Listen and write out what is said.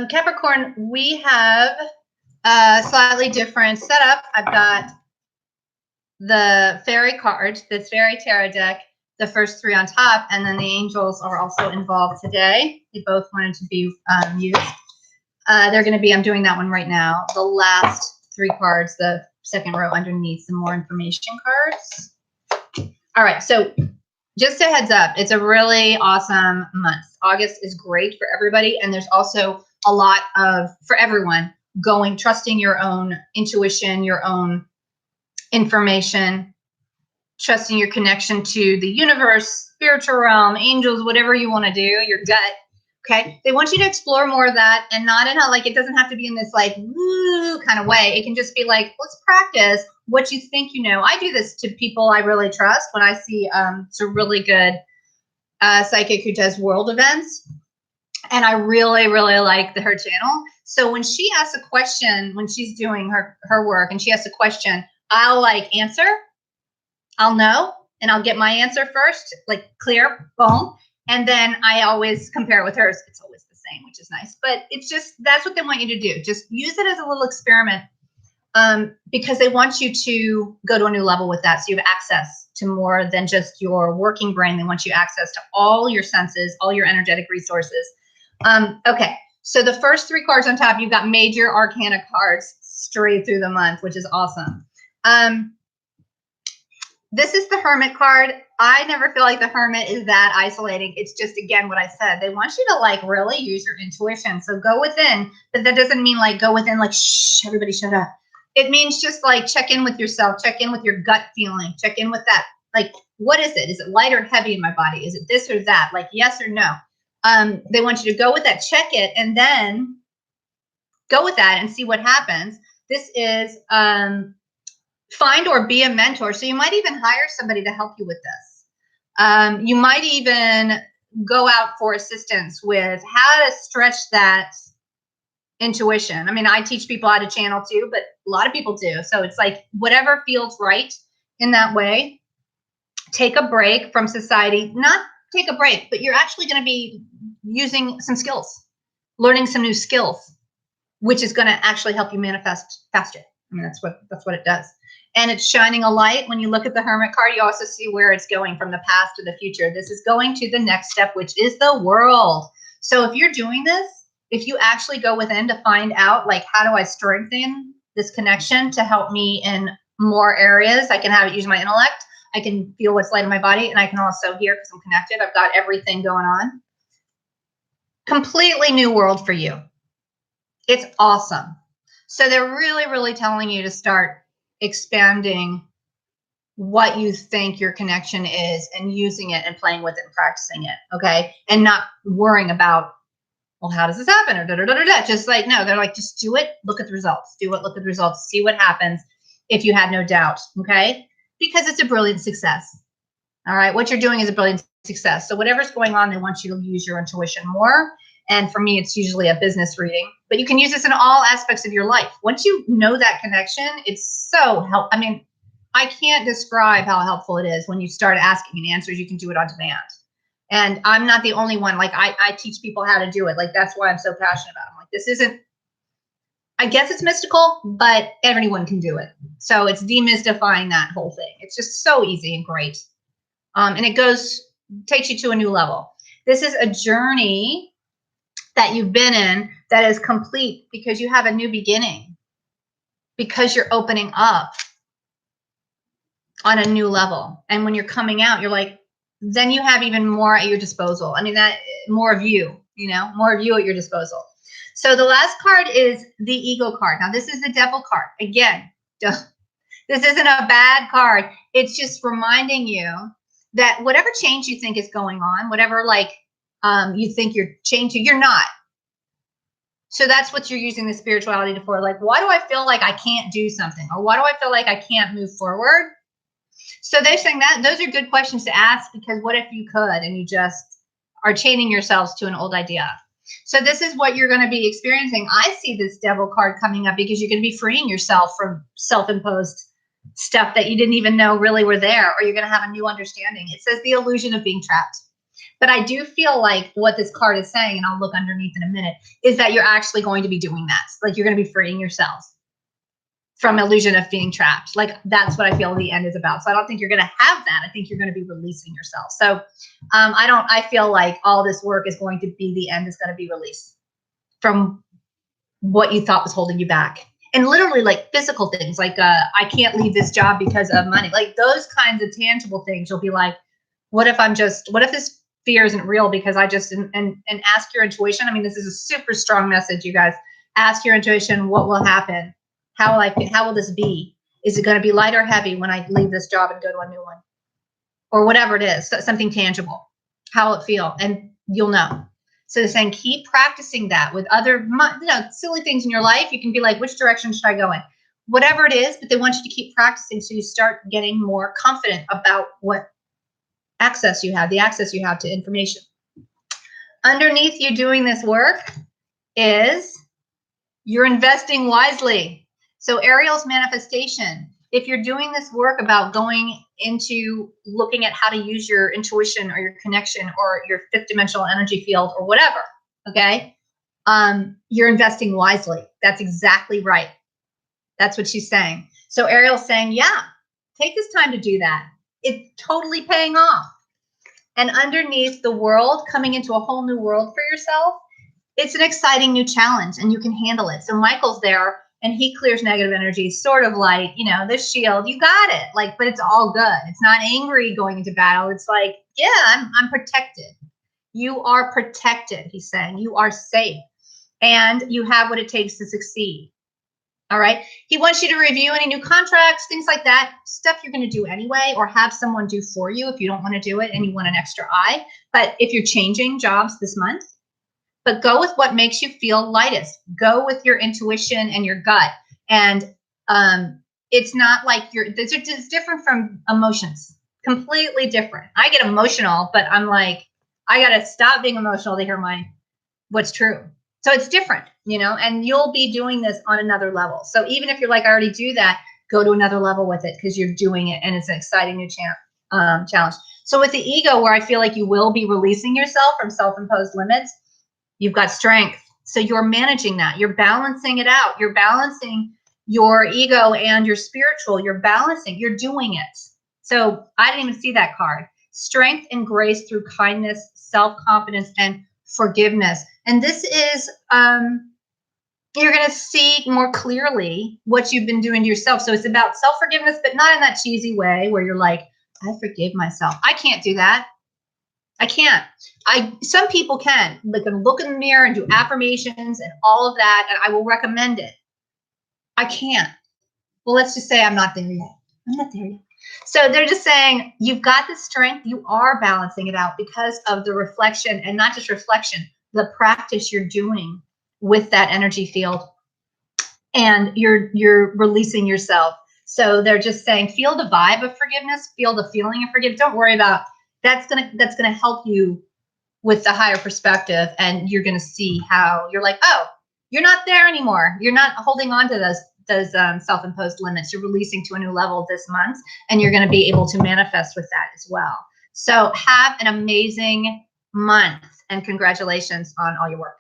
Capricorn, we have a slightly different setup. I've got the fairy card, this fairy tarot deck, the first three on top, and then the angels are also involved today. They both wanted to be used. They're going to be, I'm doing that one right now. The last three cards, the second row underneath, some more information cards. All right, so just a heads up, it's a really awesome month. August is great for everybody, and there's also a lot of, for everyone, trusting your own intuition, your own information, trusting your connection to the universe, spiritual realm, angels, whatever you want to do, your gut. Okay. They want you to explore more of that, and not in a, like, it doesn't have to be in this like woo kind of way. It can just be like, let's practice what you think you know. I do this to people I really trust when I see it's a really good psychic who does world events. And I really, really like her channel. So when she asks a question, when she's doing her work and she asks a question, I'll like answer, I'll know, and I'll get my answer first, like clear, boom. And then I always compare it with hers. It's always the same, which is nice. But it's just, that's what they want you to do. Just use it as a little experiment because they want you to go to a new level with that. So you have access to more than just your working brain. They want you access to all your senses, all your energetic resources. Okay, so the first three cards on top, you've got major arcana cards straight through the month, which is awesome. This is the Hermit card. I never feel like the Hermit is that isolating. It's just, again, what I said. They want you to like really use your intuition. So go within, but that doesn't mean like go within like, shh, everybody shut up. It means just like check in with yourself, check in with your gut feeling, check in with that. Like, what is it? Is it light or heavy in my body? Is it this or that? Like, yes or no? They want you to go with that, check it, and then go with that and see what happens. This is find or be a mentor. So you might even hire somebody to help you with this. You might even go out for assistance with how to stretch that intuition. I mean, I teach people how to channel too, but a lot of people do. So it's like whatever feels right in that way. Take a break from society, not take a break, but you're actually going to be using some skills, learning some new skills, which is going to actually help you manifest faster. I mean, that's what it does. And it's shining a light. When you look at the Hermit card, you also see where it's going from the past to the future. This is going to the next step, which is the world. So if you're doing this, if you actually go within to find out, like, how do I strengthen this connection to help me in more areas? I can have it use my intellect. I can feel what's light in my body, and I can also hear because I'm connected. I've got everything going on. Completely new world for you. It's awesome. So they're really, really telling you to start expanding what you think your connection is and using it and playing with it and practicing it, okay? And not worrying about, well, how does this happen? Or da-da-da-da-da. Just like, no, they're like, just do it, look at the results. Do it, look at the results, see what happens if you had no doubt, okay? Because it's a brilliant success. All right, what you're doing is a brilliant success. So whatever's going on, they want you to use your intuition more. And for me, it's usually a business reading. But you can use this in all aspects of your life. Once you know that connection, it's so helpful. I mean, I can't describe how helpful it is when you start asking and answers. You can do it on demand. And I'm not the only one. Like, I teach people how to do it. Like, that's why I'm so passionate about it. I'm like, this isn't, I guess it's mystical, but everyone can do it. So it's demystifying that whole thing. It's just so easy and great. And it takes you to a new level. This is a journey that you've been in that is complete because you have a new beginning, because you're opening up on a new level. And when you're coming out, you're like, then you have even more at your disposal. I mean, that more of you, more of you at your disposal. So the last card is the Ego card. Now, this is the Devil card. Again, this isn't a bad card. It's just reminding you that whatever change you think is going on, whatever you think you're changing, you're not. So that's what you're using the spirituality for. Like, why do I feel like I can't do something? Or why do I feel like I can't move forward? So they're saying that those are good questions to ask, because what if you could and you just are chaining yourselves to an old idea? So this is what you're going to be experiencing. I see this Devil card coming up because you're going to be freeing yourself from self-imposed stuff that you didn't even know really were there, or you're going to have a new understanding. It says the illusion of being trapped. But I do feel like what this card is saying, and I'll look underneath in a minute, is that you're actually going to be doing that. Like you're going to be freeing yourselves from illusion of being trapped. Like that's what I feel the end is about. So I don't think you're going to have that. I think you're going to be releasing yourself. So I feel like all this work is going to be, the end is going to be released from what you thought was holding you back. And literally like physical things, like I can't leave this job because of money. Like those kinds of tangible things, you'll be like, what if this fear isn't real because I just, and ask your intuition. I mean, this is a super strong message, you guys. Ask your intuition, what will happen? How will this be? Is it going to be light or heavy when I leave this job and go to a new one? Or whatever it is, something tangible. How will it feel? And you'll know. So they're saying keep practicing that with other silly things in your life. You can be like, which direction should I go in? Whatever it is, but they want you to keep practicing so you start getting more confident about what access you have, the access you have to information. Underneath you doing this work is you're investing wisely. So Ariel's manifestation, if you're doing this work about going into looking at how to use your intuition or your connection or your fifth dimensional energy field or whatever, okay, you're investing wisely. That's exactly right. That's what she's saying. So Ariel's saying, yeah, take this time to do that. It's totally paying off. And underneath the world, coming into a whole new world for yourself, it's an exciting new challenge and you can handle it. So Michael's there and he clears negative energy, sort of like, this shield, you got it. Like, but it's all good. It's not angry going into battle. It's like, yeah, I'm protected. You are protected, he's saying. You are safe and you have what it takes to succeed. All right. He wants you to review any new contracts, things like that, stuff you're going to do anyway, or have someone do for you if you don't want to do it and you want an extra eye. But if you're changing jobs this month, but go with what makes you feel lightest. Go with your intuition and your gut. And it's not like it's different from emotions, completely different. I get emotional, but I'm like, I got to stop being emotional to hear what's true. So it's different, and you'll be doing this on another level. So even if you're like, I already do that, go to another level with it because you're doing it and it's an exciting new challenge. So with the ego, where I feel like you will be releasing yourself from self-imposed limits, you've got strength. So you're managing that. You're balancing it out. You're balancing your ego and your spiritual. You're doing it. So I didn't even see that card. Strength and grace through kindness, self-confidence, and forgiveness. And this is, you're going to see more clearly what you've been doing to yourself. So it's about self-forgiveness, but not in that cheesy way where you're like, I forgive myself. I can't do that. I can't. Some people can. They can look in the mirror and do affirmations and all of that, and I will recommend it. I can't. Well, let's just say I'm not there yet. I'm not there yet. So they're just saying, you've got the strength. You are balancing it out because of the reflection, and not just reflection, the practice you're doing with that energy field, and you're releasing yourself. So they're just saying, feel the vibe of forgiveness, feel the feeling of forgiveness. Don't worry about that's gonna help you with the higher perspective, and you're gonna see how you're like, oh, you're not there anymore. You're not holding on to those self-imposed limits. You're releasing to a new level this month, and you're gonna be able to manifest with that as well. So have an amazing month, and congratulations on all your work.